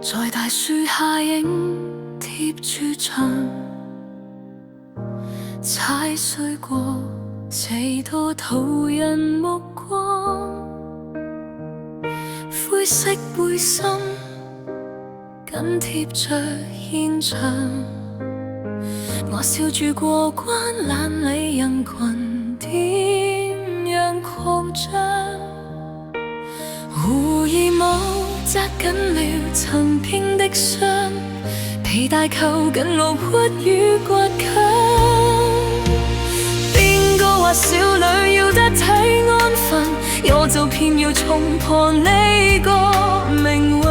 在大樹下影貼住牆，踩碎過，斜到途人目光。灰色背心緊貼着現場，我笑住過關，懶理人群點樣擴張。胡兒帽紮緊了曾經的傷，皮帶扣緊我鬱與倔強。邊個話少女要得體安分，我就偏要衝破呢個命運。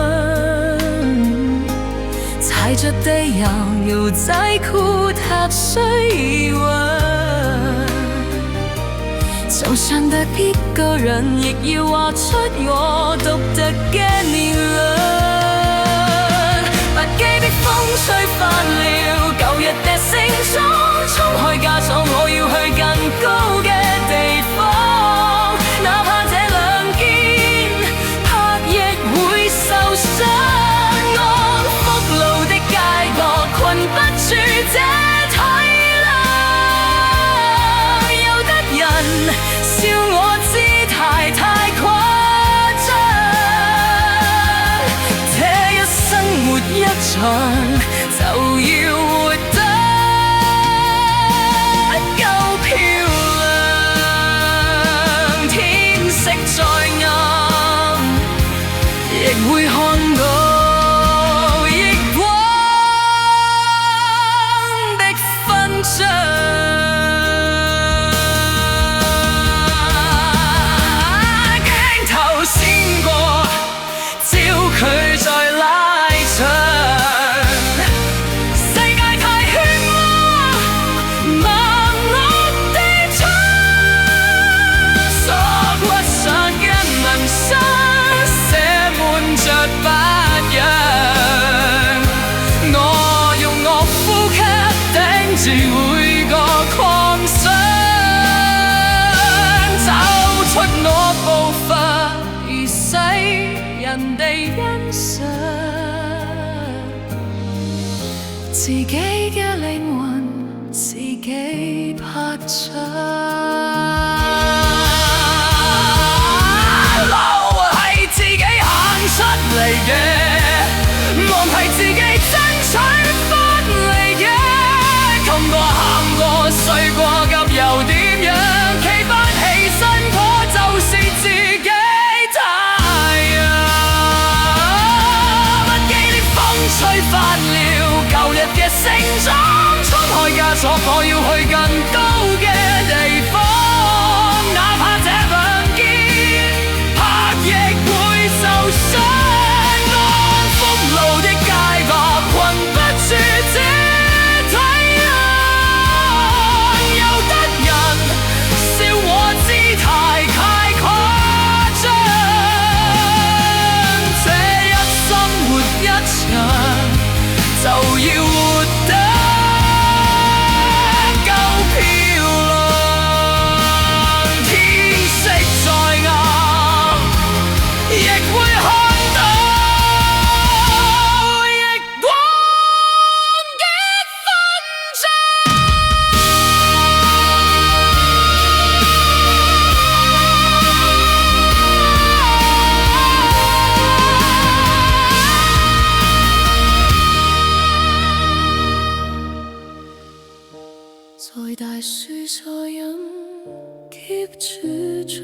踩着地搖搖仔褲踏碎疑問，就算得一個人，亦要畫出我獨特嘅年輪。不羈的風吹翻了舊日的盛裝，衝開枷鎖，我要去更高嘅地方。哪怕這兩肩拍亦會受傷，安福路的街角困不住這體諒。有得人笑我姿態太誇張，這一生活一場就要活得夠漂亮。天色再暗，亦會看到逆光的勳章。住每個創傷，找出我步伐，而使人哋欣賞。自己嘅靈魂，自己拍掌。路係自己行出嚟嘅，夢係自己爭取翻嚟嘅。痛過喊過睡過急又點樣？企返起身嗰就是自己太陽。不羈的風吹翻了舊日嘅盛裝，衝開枷鎖，我要去更高嘅地方。哪怕這兩肩拍亦會受傷，安福路的街角困不住這。就要活得夠漂亮，天色再暗，亦會看到逆光嘅勳章。在大樹左右貼住牆。